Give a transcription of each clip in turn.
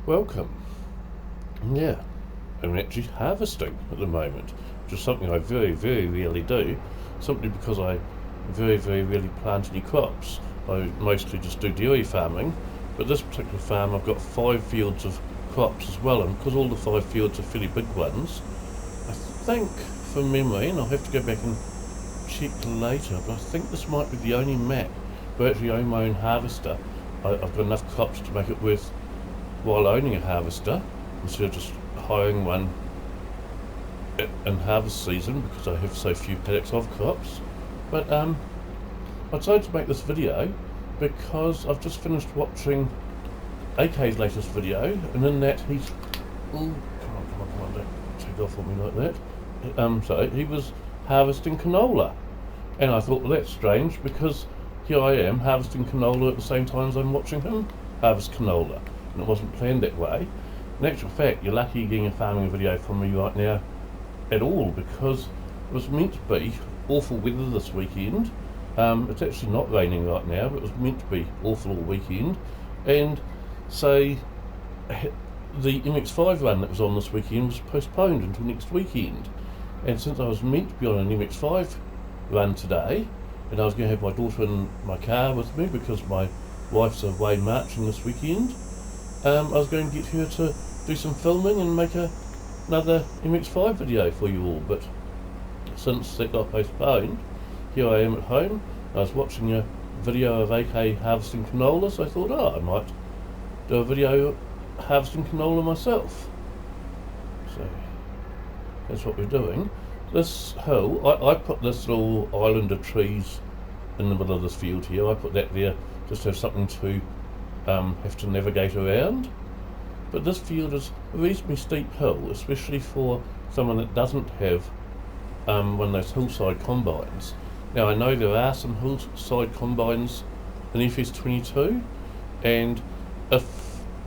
Welcome. Yeah, I'm actually harvesting at the moment, which is something I very, very rarely do, simply because I very, very rarely plant any crops. I mostly just do dairy farming, but this particular farm I've got 5 fields of crops as well, and because all the 5 fields are fairly big ones, I think from memory, and I'll have to go back and check later, but I think this might be the only map where I actually own my own harvester. I've got enough crops to make it worth while owning a harvester, instead of just hiring one in harvest season because I have so few paddocks of crops. But I decided to make this video because I've just finished watching AK's latest video, and in that he's... Oh, come on, don't take off on me like that. So he was harvesting canola, and I thought, well, that's strange, because here I am harvesting canola at the same time as I'm watching him harvest canola, and it wasn't planned that way. In actual fact, you're lucky you're getting a farming video from me right now at all, because it was meant to be awful weather this weekend. It's actually not raining right now, but it was meant to be awful all weekend, and so the MX5 run that was on this weekend was postponed until next weekend. And since I was meant to be on an MX5 run today, and I was going to have my daughter in my car with me because my wife's away marching this weekend, I was going to get her to do some filming and make another MX5 video for you all. But since that got postponed, here I am at home. I was watching a video of AK harvesting canola, so I thought, oh, I might do a video harvesting canola myself. So that's what we're doing. This hill, I put this little island of trees in the middle of this field here. I put that there just to have something to have to navigate around. But this field is a reasonably steep hill, especially for someone that doesn't have one of those hillside combines. Now I know there are some hillside combines in FS22, and if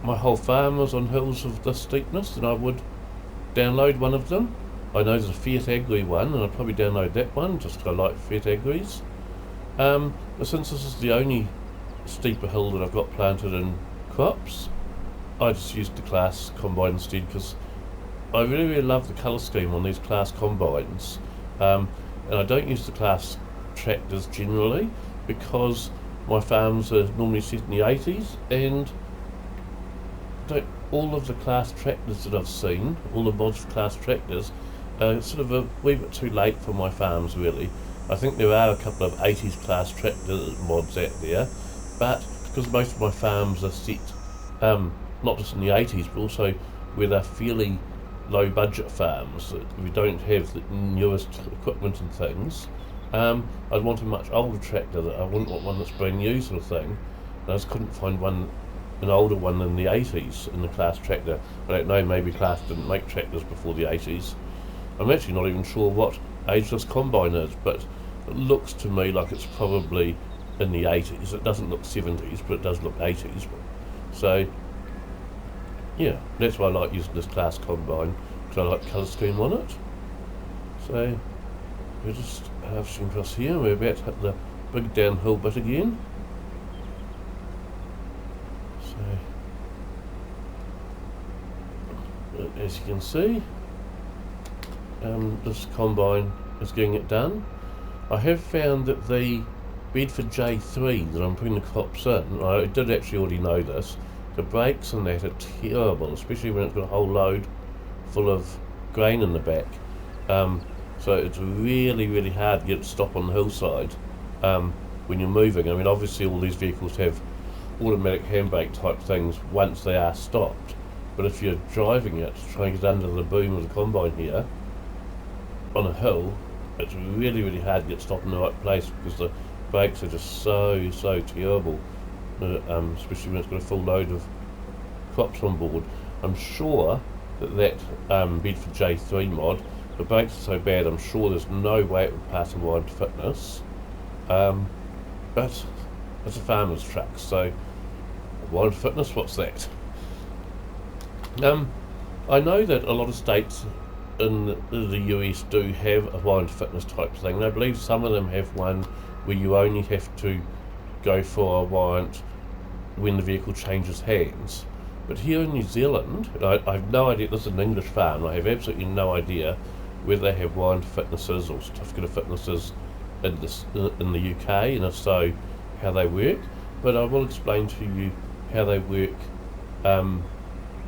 my whole farm was on hills of this steepness, then I would download one of them. I know there's a Fiat Agri one, and I'd probably download that one just because I like Fiat Agris. But since this is the only steeper hill that I've got planted in crops, I just used the Class combine instead, because I really, really love the colour scheme on these Class combines. And I don't use the Class tractors generally because my farms are normally set in the 80s, and all of the Class tractors that I've seen, all the mods for Class tractors, are sort of a wee bit too late for my farms really. I think there are a couple of 80s Class tractor mods out there, but because most of my farms are set not just in the 80s, but also where they're fairly low budget farms, that we don't have the newest equipment and things, I'd want a much older tractor. That I wouldn't want one that's brand new sort of thing, and I just couldn't find an older one in the 80s in the Class tractor. I don't know, maybe Class didn't make tractors before the 80s. I'm actually not even sure what age this combine is, but it looks to me like it's probably in the 80s. It doesn't look 70s, but it does look 80s. So yeah, that's why I like using this Class combine, because I like the colour scheme on it. So we're just harvesting across here. We're about to hit the big downhill bit again. So as you can see, this combine is getting it done. I have found that the Bedford J3 that I'm putting the crops in, I did actually already know this, the brakes on that are terrible, especially when it's got a whole load full of grain in the back. So it's really, really hard to get it to stop on the hillside when you're moving. I mean, obviously all these vehicles have automatic handbrake type things once they are stopped, but if you're driving it, trying to get under the boom of the combine here on a hill, it's really, really hard to get stopped in the right place, because the brakes are just so terrible, especially when it's got a full load of crops on board. I'm sure that Bedford J3 mod, the brakes are so bad, I'm sure there's no way it would pass a wired fitness, but it's a farmer's truck, so wired fitness, what's that? I know that a lot of states in the US do have a wired fitness type thing, and I believe some of them have one where you only have to go for a warrant when the vehicle changes hands. But here in New Zealand, and I have no idea, this is an English farm, I have absolutely no idea whether they have wind fitnesses or certificate of fitnesses in the UK, and if so, how they work. But I will explain to you how they work in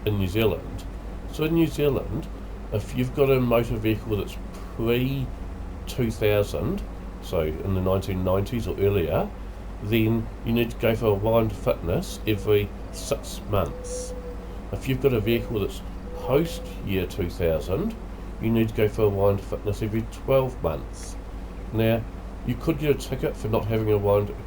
New Zealand. So in New Zealand, if you've got a motor vehicle that's pre-2000, so in the 1990s or earlier, then you need to go for a wind fitness every 6 months. If you've got a vehicle that's post year 2000, you need to go for a wind fitness every 12 months. Now, you could get a ticket for not having a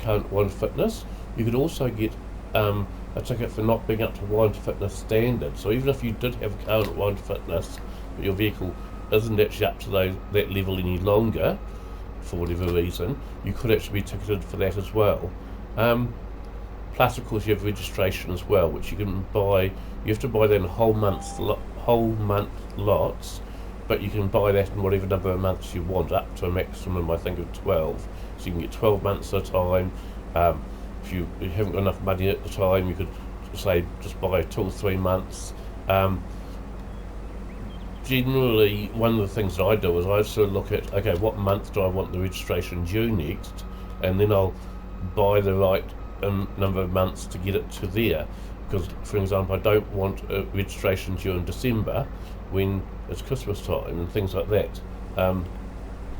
current wind fitness. You could also get a ticket for not being up to wind fitness standard. So even if you did have a current wind fitness, but your vehicle isn't actually up to that level any longer, for whatever reason, you could actually be ticketed for that as well. Plus, of course, you have registration as well, which you can buy. You have to buy that in whole month lots, but you can buy that in whatever number of months you want, up to a maximum, I think, of 12. So you can get 12 months at a time. If you haven't got enough money at the time, you could say just buy 2 or 3 months. Generally, one of the things that I do is I sort of look at, okay, what month do I want the registration due next, and then I'll buy the right number of months to get it to there. Because, for example, I don't want a registration due in December when it's Christmas time and things like that.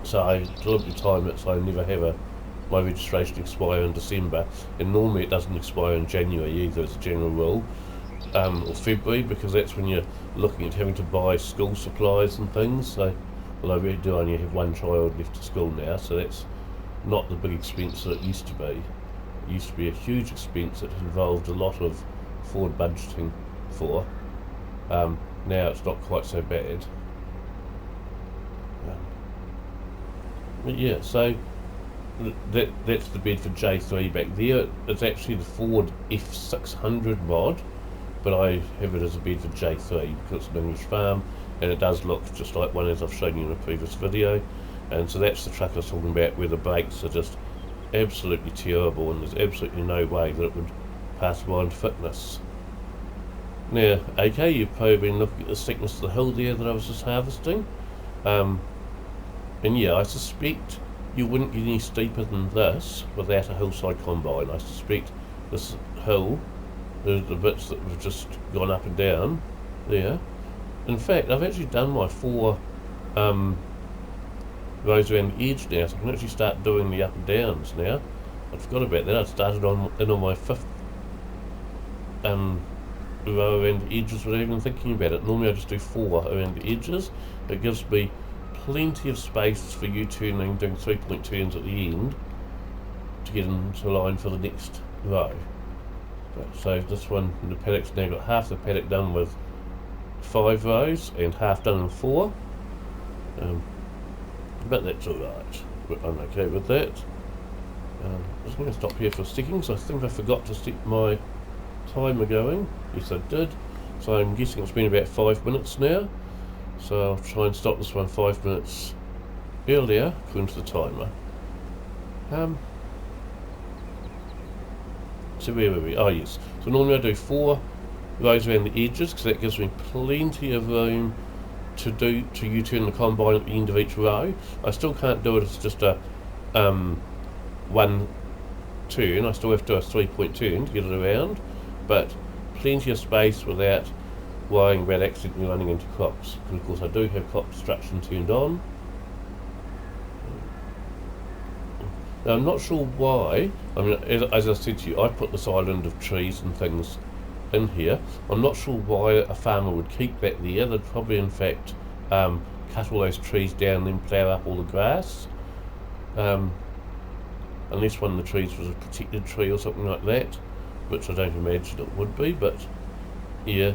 So I deliberately time it so I never have my registration expire in December, and normally it doesn't expire in January either, as a general rule. Or February, because that's when you're looking at having to buy school supplies and things. So, well, I really do only have one child left to school now, so that's not the big expense that it used to be. It used to be a huge expense that involved a lot of forward budgeting for. Now it's not quite so bad. But yeah, so that's the Bedford J3 back there. It's actually the Ford F600 mod, but I have it as a Bedford J3 because it's an English farm, and it does look just like one as I've shown you in a previous video. And so that's the truck I was talking about, where the brakes are just absolutely terrible, and there's absolutely no way that it would pass wind fitness. Now, okay, you've probably been looking at the steepness of the hill there that I was just harvesting. And yeah, I suspect you wouldn't get any steeper than this without a hillside combine. I suspect this hill, the bits that have just gone up and down there. In fact, I've actually done my 4 rows around the edge now, so I can actually start doing the up and downs now. I forgot about that. I started on my 5th row around the edges without even thinking about it. Normally I just do 4 around the edges. It gives me plenty of space for U-turning, doing 3-point turns at the end to get into line for the next row. So this one, the paddock's now got half the paddock done with 5 rows and half done in 4. But that's alright. I'm okay with that. I'm just going to stop here for a second, because I think I forgot to set my timer going. Yes, I did. So I'm guessing it's been about 5 minutes now. So I'll try and stop this one 5 minutes earlier, according to the timer. So where were we? Oh yes. So normally I do 4 rows around the edges, because that gives me plenty of room to U-turn the combine at the end of each row. I still can't do it as just a 1 turn. I still have to do a 3-point turn to get it around, but plenty of space without worrying about accidentally running into crops. And of course I do have crop destruction turned on. Now I'm not sure why. I mean, as I said to you, I put this island of trees and things in here. I'm not sure why a farmer would keep that there. They'd probably in fact cut all those trees down and then plough up all the grass. Unless one of the trees was a protected tree or something like that, which I don't imagine it would be, but yeah.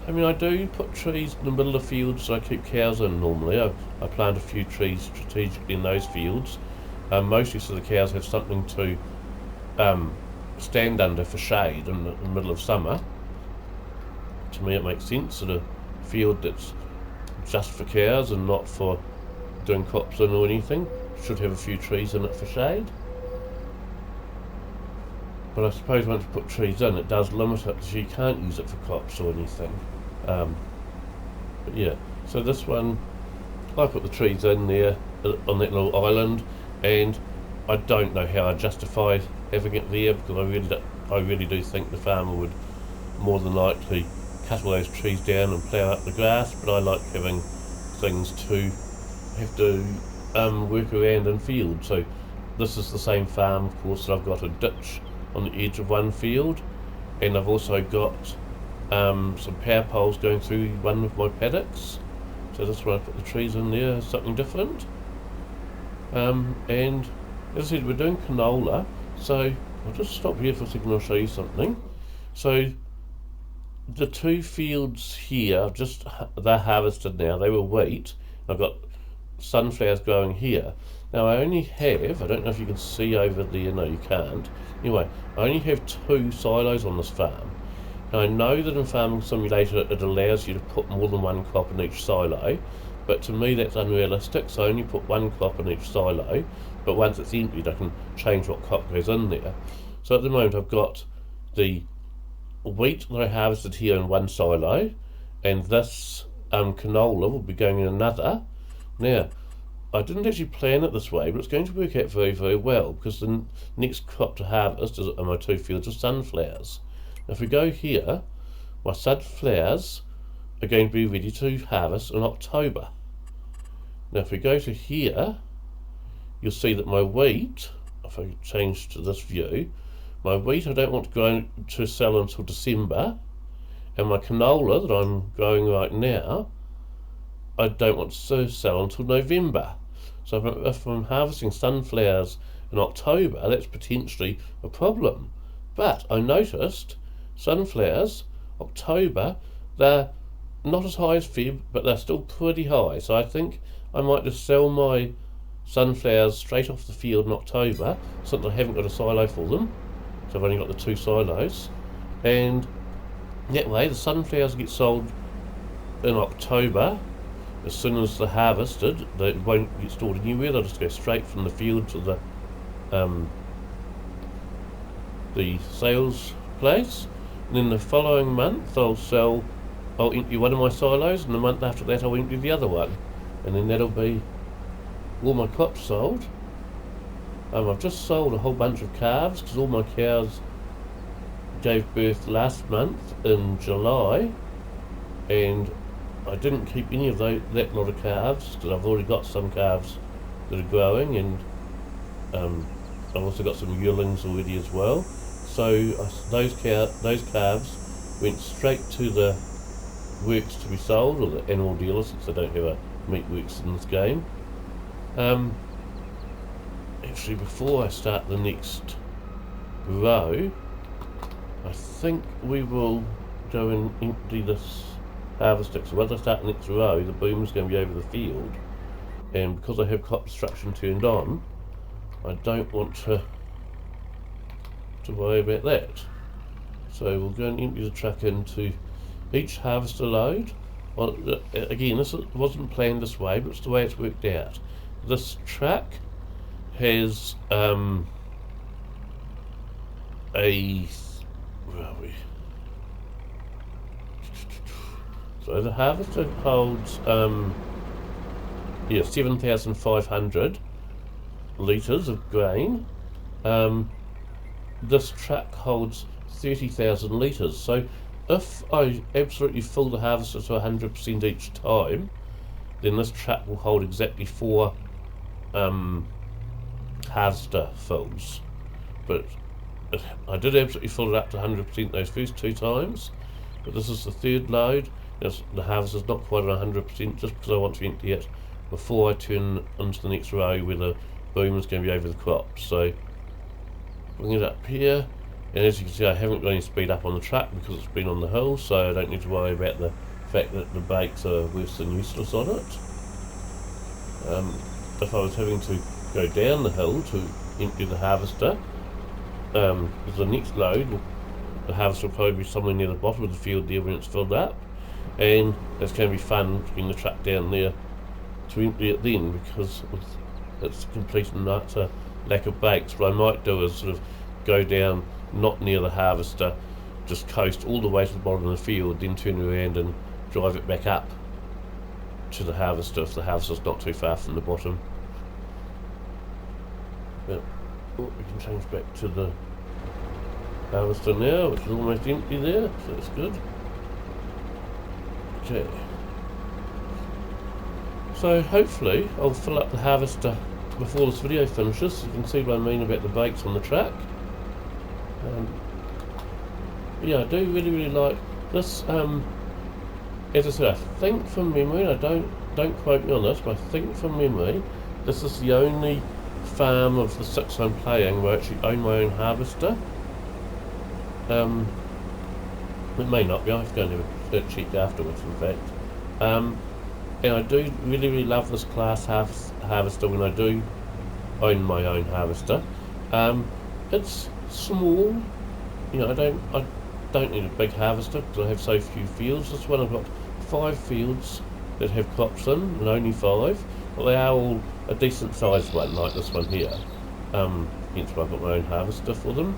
I mean, I do put trees in the middle of fields so I keep cows in normally. I plant a few trees strategically in those fields, mostly so the cows have something to stand under for shade in the middle of summer. To me it makes sense that a field that's just for cows and not for doing crops in or anything should have a few trees in it for shade. But I suppose once you put trees in, it does limit it, so you can't use it for crops or anything. But yeah, so this one, I put the trees in there on that little island, and I don't know how I justify having it there, because I really do think the farmer would more than likely cut all those trees down and plough up the grass. But I like having things to have to work around in field. So this is the same farm, of course, that I've got a ditch on the edge of one field, and I've also got some power poles going through one of my paddocks. So that's where I put the trees in there, something different. And as I said, we're doing canola, so I'll just stop here for a second and I'll show you something. So the two fields here, they're harvested now. They were wheat. I've got sunflowers growing here. Now I only have, I don't know if you can see over there, no you can't. Anyway, I only have 2 silos on this farm. Now I know that in Farming Simulator it allows you to put more than one crop in each silo, but to me that's unrealistic, so I only put 1 crop in each silo, but once it's emptied I can change what crop goes in there. So at the moment I've got the wheat that I harvested here in one silo, and this canola will be going in another. Now, I didn't actually plan it this way, but it's going to work out very, very well, because the next crop to harvest is on my 2 fields of sunflowers. Now, if we go here, my sunflowers are going to be ready to harvest in October. Now, if we go to here, you'll see that my wheat, if I change to this view, my wheat I don't want to sell until December, and my canola that I'm growing right now, I don't want to sell until November. So if I'm harvesting sunflowers in October, that's potentially a problem. But I noticed sunflowers, October, they're not as high as Feb, but they're still pretty high. So I think I might just sell my sunflowers straight off the field in October, since I haven't got a silo for them. So I've only got the 2 silos. And that way the sunflowers get sold in October. As soon as they're harvested, they won't get stored anywhere. They'll just go straight from the field to the sales place. And then the following month, I'll empty one of my silos, and the month after that, I'll empty the other one. And then that'll be all my crops sold. I've just sold a whole bunch of calves, because all my cows gave birth last month in July, and I didn't keep any of that lot of calves, because I've already got some calves that are growing, and I've also got some yearlings already as well. So those calves went straight to the works to be sold, or the animal dealers, since they don't have a meat works in this game. Actually, before I start the next row, I think we will go and empty this harvester. So once I start the next row, the boom is going to be over the field, and because I have crop destruction turned on, I don't want to worry about that. So we'll go and empty the truck into each harvester load. Well, again, this wasn't planned this way, but it's the way it's worked out. This truck has where are we? So the harvester holds 7,500 litres of grain. This truck holds 30,000 litres. So if I absolutely fill the harvester to 100% each time, then this truck will hold exactly 4 harvester fills. But I did absolutely fill it up to 100% those first 2 times, but this is the 3rd load. The harvester's not quite at 100%, just because I want to empty it before I turn into the next row where the boom is going to be over the crops. So bring it up here, and as you can see, I haven't got any speed up on the truck because it's been on the hill, so I don't need to worry about the fact that the brakes are worse than useless on it. If I was having to go down the hill to empty the harvester, because the next load, the harvester will probably be somewhere near the bottom of the field there when it's filled up, and it's going to be fun getting the truck down there to empty it then, because it's complete and utter lack of brakes. What I might do is sort of go down, not near the harvester, just coast all the way to the bottom of the field, then turn around and drive it back up to the harvester if the harvester's not too far from the bottom. But we can change back to the harvester now, which is almost empty there, so that's good. Okay. So hopefully I'll fill up the harvester before this video finishes, so you can see what I mean about the bakes on the track. Yeah, I do really like this. As I said, I think from memory, I don't quote me on this, but I think from memory, this is the only farm of the 6 I'm playing where I actually own my own harvester. It may not be, I have to go and have a check afterwards, in fact. And I do really love this class harvester when I do own my own harvester. It's small, you know, I don't need a big harvester because I have so few fields. This one I've got 5 fields that have crops in, and only 5, but they are all a decent sized one, like this one here. Hence why I've got my own harvester for them.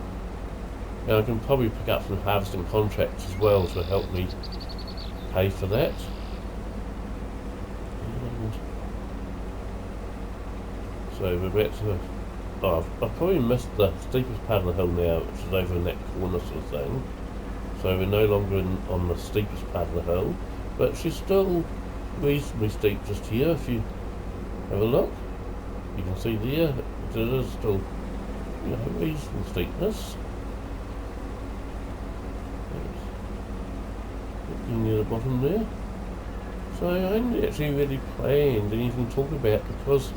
And I can probably pick up some harvesting contracts as well to help me pay for that. And so we're back to, I've probably missed the steepest part of the hill now, which is over in that corner sort of thing. So we're no longer on the steepest part of the hill, but she's still reasonably steep just here. If you have a look, you can see there that it is still, you know, reasonable steepness. Near the bottom there. So I hadn't actually really planned anything to talk about because,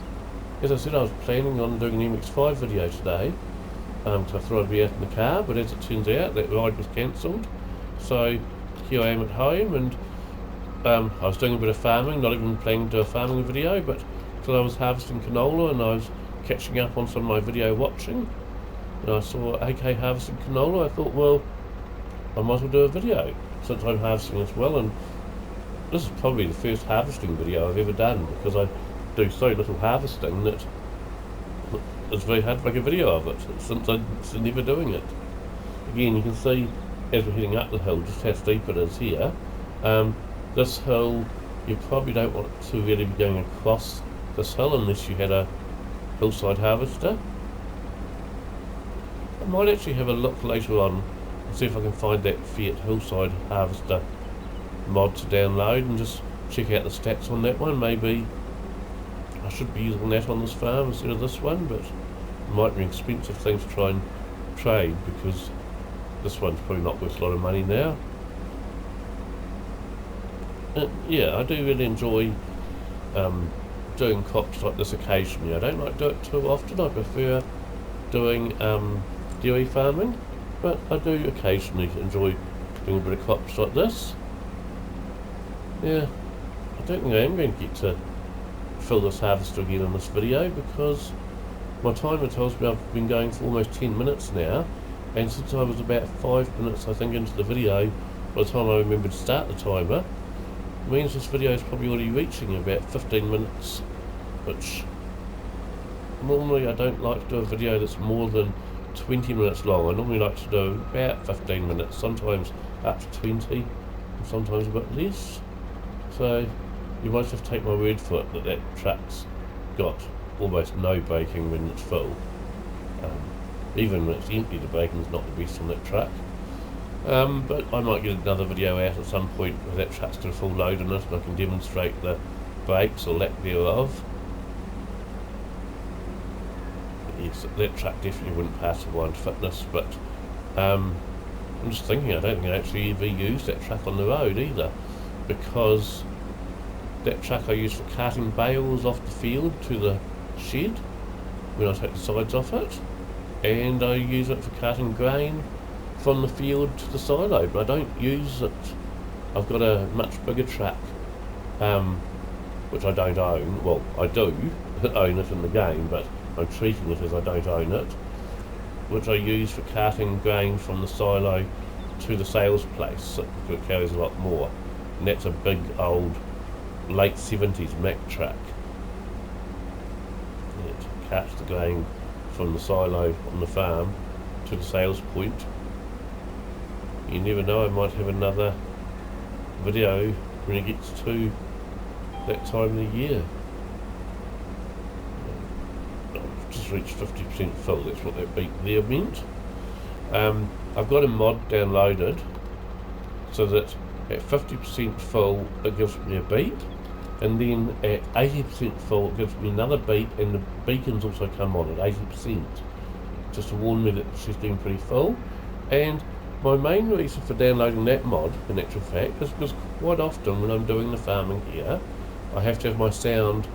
as I said, I was planning on doing an MX5 video today. So I thought I'd be out in the car, but as it turns out, that ride was cancelled. So here I am at home, and I was doing a bit of farming, not even planning to do a farming video, but because I was harvesting canola and I was catching up on some of my video watching, and I saw AK harvesting canola, I thought, well, I might as well do a video since I'm harvesting as well. And this is probably the first harvesting video I've ever done because I do so little harvesting that it's very hard to make a video of it since I'm never doing it. Again, you can see as we're heading up the hill just how steep it is here. This hill, you probably don't want to really be going across this hill unless you had a hillside harvester. I might actually have a look later on and see if I can find that Fiat hillside harvester mod to download and just check out the stats on that one. Maybe I should be using that on this farm instead of this one, but it might be an expensive thing to try and trade because this one's probably not worth a lot of money now. Yeah, I do really enjoy doing crops like this occasionally. I don't like to do it too often. I prefer doing dairy farming, but I do occasionally enjoy doing a bit of crops like this. Yeah, I don't think I am going to get to fill this harvester again in this video because my timer tells me I've been going for almost 10 minutes now, and since I was about 5 minutes I think into the video by the time I remembered to start the timer, it means this video is probably already reaching about 15 minutes, which normally I don't like to do a video that's more than 20 minutes long. I normally like to do about 15 minutes, sometimes up to 20, and sometimes a bit less. So you might have to take my word for it that that truck's got almost no braking when it's full. Even when it's empty, the braking's not the best on that truck. But I might get another video out at some point where that truck's got a full load in it and I can demonstrate the brakes or lack thereof. Yes, that truck definitely wouldn't pass the blind fitness, but I'm just thinking I don't think I actually ever used that truck on the road either, because that truck I use for carting bales off the field to the shed when I take the sides off it, and I use it for carting grain from the field to the silo, but I don't use it. I've got a much bigger truck, which I don't own. Well, I do own it in the game, but I'm treating it as I don't own it, which I use for carting grain from the silo to the sales place because it carries a lot more. And that's a big old late 70s Mack truck. It carts the grain from the silo on the farm to the sales point. You never know, I might have another video when it gets to that time of the year. I've just reached 50% full, that's what that beep there meant. I've got a mod downloaded so that at 50% full it gives me a beep, and then at 80% full it gives me another beep, and the beacons also come on at 80%, just to warn me that she's getting pretty full. And my main reason for downloading that mod, in actual fact, is because quite often when I'm doing the farming here, I have to have my sound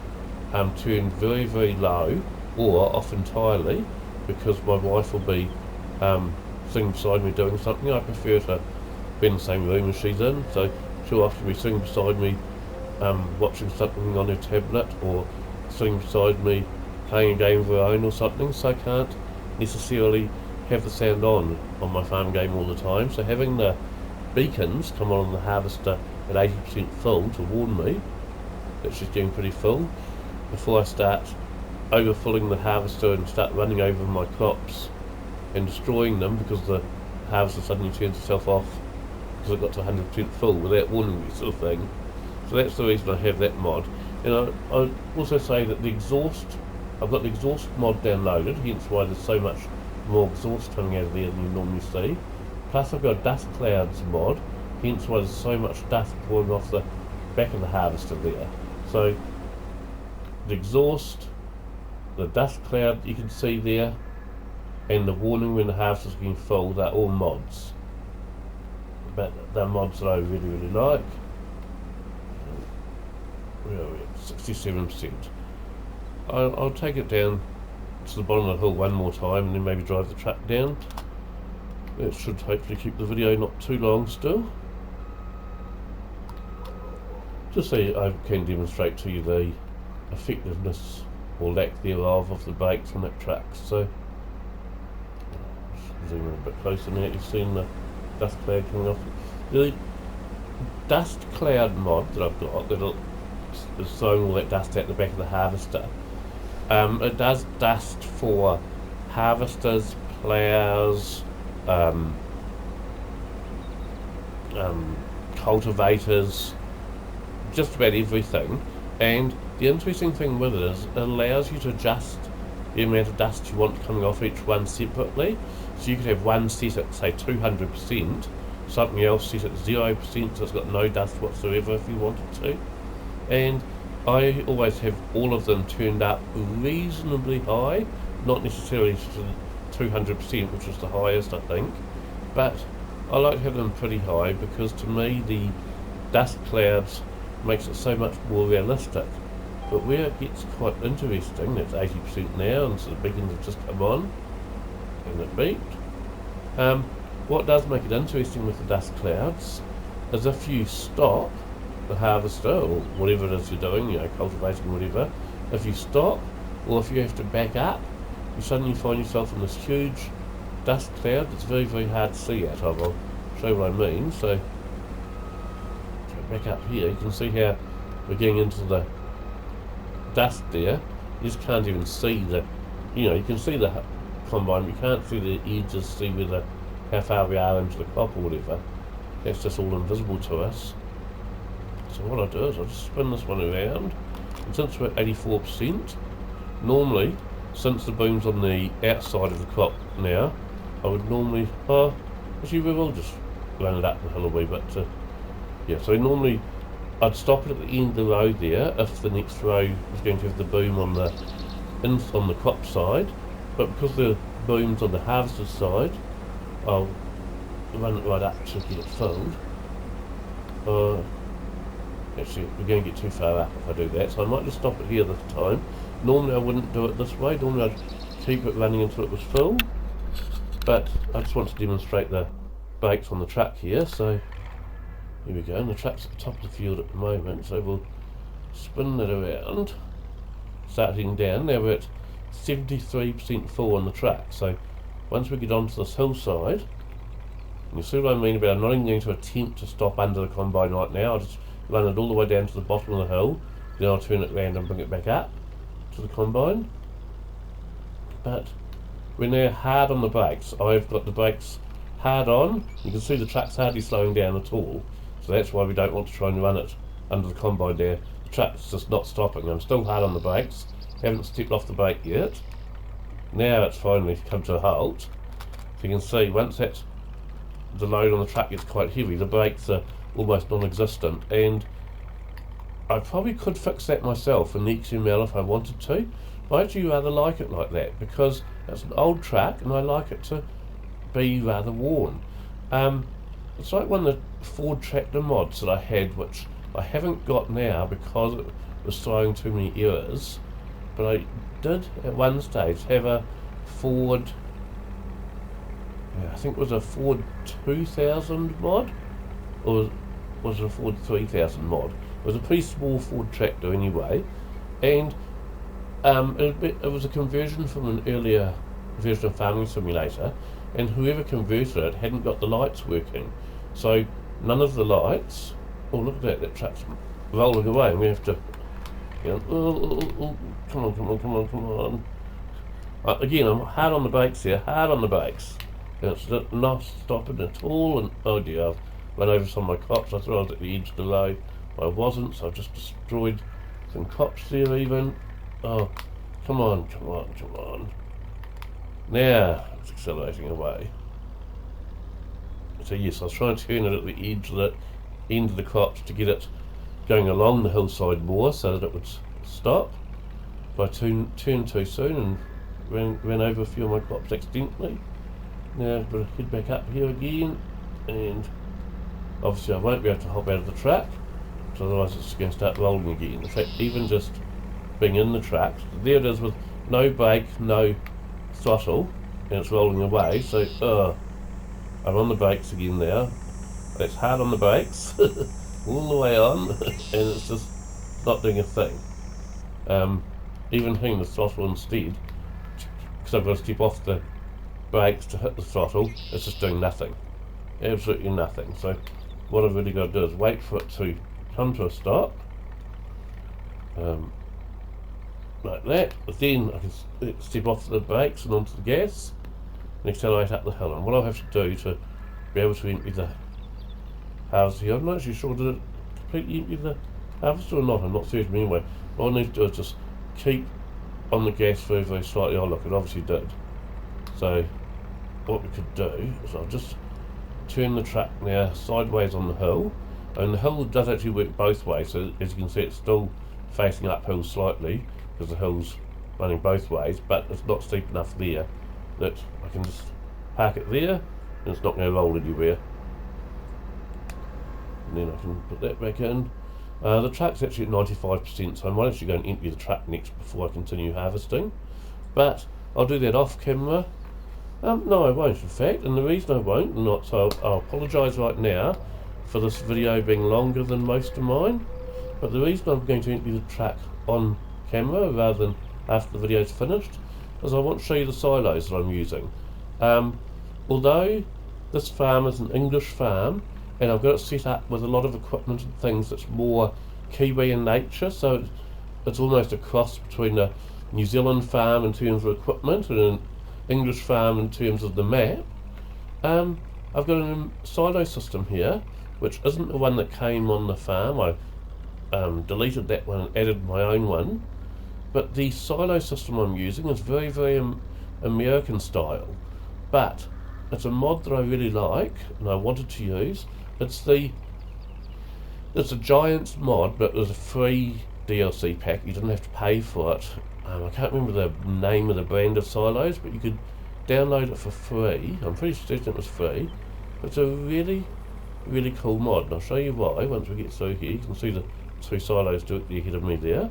turned very, very low, or off entirely, because my wife will be sitting beside me doing something. I prefer to be in the same room as she's in, so she'll often be sitting beside me watching something on her tablet, or sitting beside me playing a game of her own or something, so I can't necessarily have the sound on my farm game all the time. So having the beacons come on the harvester at 80% full to warn me that she's getting pretty full before I start overfilling the harvester and start running over my crops and destroying them, because the harvester suddenly turns itself off because it got to 100% full without warning me, sort of thing. So that's the reason I have that mod. And I also say that the exhaust, I've got the exhaust mod downloaded, hence why there's so much more exhaust coming out of there than you normally see. Plus I've got a dust clouds mod, hence why there's so much dust pouring off the back of the harvester there. So the exhaust, the dust cloud you can see there, and the warning when the harvester's getting full, they're all mods. But they're mods that I really, really like. Where are we at? 67%. I'll take it down to the bottom of the hill one more time and then maybe drive the truck down. That should hopefully keep the video not too long still. Just so I can demonstrate to you the effectiveness or lack thereof of the brakes on that truck. So zoom in a bit closer now. You've seen the dust cloud coming off. The dust cloud mod that I've got that is throwing all that dust out the back of the harvester. It does dust for harvesters, ploughs, cultivators, just about everything. And the interesting thing with it is it allows you to adjust the amount of dust you want coming off each one separately. So you could have one set at say 200%, something else set at 0%, so it's got no dust whatsoever if you wanted to. And I always have all of them turned up reasonably high, not necessarily to 200%, which is the highest I think, but I like to have them pretty high, because to me the dust clouds makes it so much more realistic. But where it gets quite interesting, that's 80% now, and so the beacons have just come on and it beeped. What does make it interesting with the dust clouds is if you stop the harvester or whatever it is you're doing, you know, cultivating, whatever, if you stop or if you have to back up, you suddenly find yourself in this huge dust cloud that's very, very hard to see out of. I'll show you what I mean. So back up here, you can see how we're getting into the dust there. You just can't even see the, you know, you can see the combine, but you can't see the edges, see whether how far we are into the crop or whatever. That's just all invisible to us. So what I'll do is I'll just spin this one around, and since we're at 84%, normally, since the boom's on the outside of the crop now, I would normally, actually we will just run it up the hill a wee bit to, yeah, so normally I'd stop it at the end of the row there if the next row is going to have the boom on the crop side, but because the boom's on the harvester side, I'll run it right up to get it filled. Actually, we're going to get too far up if I do that, so I might just stop it here this time. Normally I wouldn't do it this way, normally I'd keep it running until it was full, but I just want to demonstrate the brakes on the truck here. So here we go, and the truck's at the top of the field at the moment, so we'll spin that around, starting down. Now we're at 73% full on the truck, so once we get onto this hillside, and you see what I mean about I'm not even going to attempt to stop under the combine right now. I'll just run it all the way down to the bottom of the hill, then I'll turn it around and bring it back up to the combine. But when they're hard on the brakes, I've got the brakes hard on. You can see the truck's hardly slowing down at all. So that's why we don't want to try and run it under the combine there. The truck's just not stopping. I'm still hard on the brakes. Haven't stepped off the brake yet. Now it's finally come to a halt. So you can see once that's the load on the truck gets quite heavy, the brakes are almost non-existent, and I probably could fix that myself in the XML if I wanted to. But I actually rather like it like that because it's an old truck and I like it to be rather worn. It's like one of the Ford tractor mods that I had, which I haven't got now because it was throwing too many errors, but I did at one stage have a Ford, I think it was a Ford 2000 mod, or was it a Ford 3000 mod? It was a pretty small Ford tractor anyway, and it was a conversion from an earlier version of Farming Simulator, and whoever converted it hadn't got the lights working. So none of the lights, oh look at that truck's rolling away, and we have to, come on. Again, I'm hard on the brakes here, hard on the brakes. And it's not stopping at all, and oh dear, I've run over some of my cops. I thought I was at the edge of the road, but I wasn't, so I've just destroyed some cops there even. Oh, come on. Now, it's accelerating away. So yes, I was trying to turn it at the edge of the end of the crops to get it going along the hillside more so that it would stop. But I turned too soon and ran over a few of my crops accidentally. Now I've got to head back up here again, and obviously I won't be able to hop out of the truck, so otherwise it's going to start rolling again. In fact, even just being in the truck, there it is with no brake, no throttle, and it's rolling away. So I'm on the brakes again now. It's hard on the brakes, all the way on, and it's just not doing a thing. Even hitting the throttle instead, because I've got to step off the brakes to hit the throttle, it's just doing nothing, absolutely nothing. So what I've really got to do is wait for it to come to a stop, like that. But then I can step off the brakes and onto the gas and accelerate up the hill. And what I'll have to do to be able to empty the harvester here, I'm not actually sure, did it completely empty the harvester or not? I'm not certain anyway. What I need to do is just keep on the gas very slightly. Oh look, it obviously did. So what we could do is I'll just turn the truck now sideways on the hill, and the hill does actually work both ways, so as you can see it's still facing uphill slightly because the hill's running both ways, but it's not steep enough there that I can just park it there and it's not going to roll anywhere. And then I can put that back in. The truck's actually at 95%, so I might actually go and empty the truck next before I continue harvesting, but I'll do that off camera. No, I won't in fact, and the reason I won't, so I'll apologise right now for this video being longer than most of mine, but the reason I'm going to empty the truck on camera rather than after the video's finished is I want to show you the silos that I'm using. Although this farm is an English farm, and I've got it set up with a lot of equipment and things that's more Kiwi in nature, so it's almost a cross between a New Zealand farm in terms of equipment and an English farm in terms of the map. I've got a silo system here, which isn't the one that came on the farm. I deleted that one and added my own one. But the silo system I'm using is very American style, but it's a mod that I really like and I wanted to use. It's a Giants mod, but there's a free DLC pack. You didn't have to pay for it. I can't remember the name of the brand of silos, but you could download it for free. I'm pretty certain it was free. It's a really cool mod, and I'll show you why once we get through here. You can see the two silos directly ahead of me there.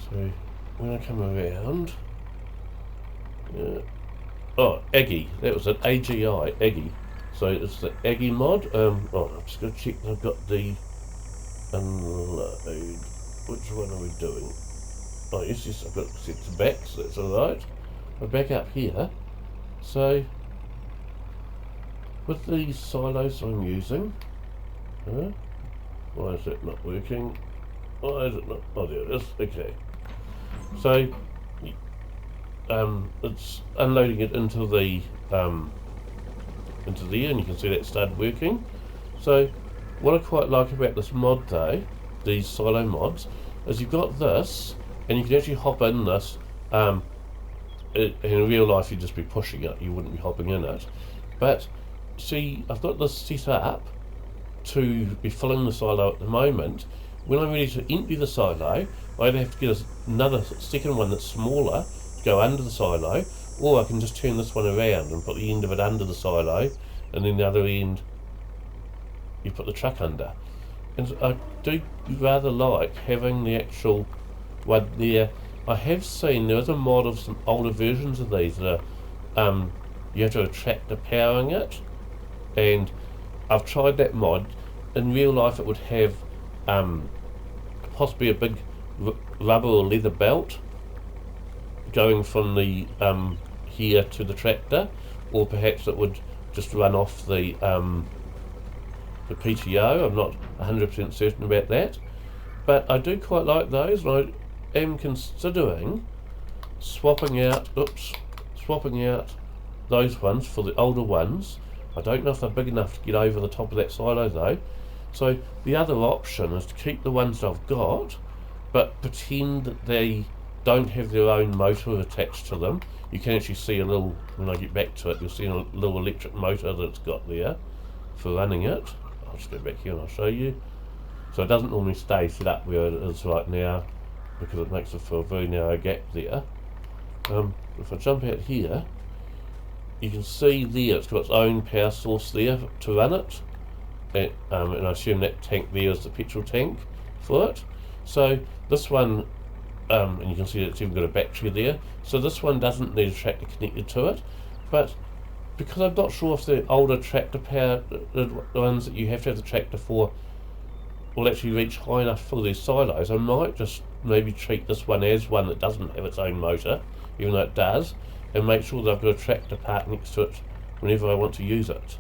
So when I come around, oh, Aggie, that was it, AGI, Aggie. So it's the Aggie mod. I'm just going to check that I've got the unload. Which one are we doing? Oh yes, I've got it set to back, so that's alright. We're back up here. So with these silos I'm using, why is that not working? Why is it not? Oh, there it is. Okay. So it's unloading it into the there, and you can see that started working. So what I quite like about this mod though, these silo mods, is you've got this, and you can actually hop in this. In real life you'd just be pushing it, you wouldn't be hopping in it. But see, I've got this set up to be filling the silo at the moment. When I'm ready to empty the silo, I either have to get another second one that's smaller to go under the silo, or I can just turn this one around and put the end of it under the silo, and then the other end you put the truck under. And I do rather like having the actual one there. I have seen there is a mod of some older versions of these that are, you have to have a tractor powering it, and I've tried that mod. In real life it would have possibly a big rubber or leather belt going from the here to the tractor, or perhaps it would just run off the PTO. I'm not 100% certain about that, but I do quite like those, and I am considering swapping out those ones for the older ones. I don't know if they're big enough to get over the top of that silo though. So the other option is to keep the ones I've got, but pretend that they don't have their own motor attached to them. You can actually see a little, when I get back to it, you'll see a little electric motor that it's got there for running it. I'll just go back here and I'll show you. So it doesn't normally stay set up where it is right now, because it makes it for a very narrow gap there. If I jump out here, you can see there it's got its own power source there to run it, and I assume that tank there is the petrol tank for it. So this one, and you can see it's even got a battery there, so this one doesn't need a tractor connected to it. But because I'm not sure if the older tractor power, the ones that you have to have the tractor for, will actually reach high enough for these silos, I might just maybe treat this one as one that doesn't have its own motor, even though it does, and make sure that I've got a tractor part next to it whenever I want to use it.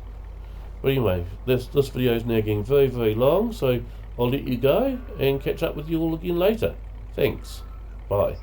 But anyway, this video is now getting very, very long, so I'll let you go and catch up with you all again later. Thanks. Bye.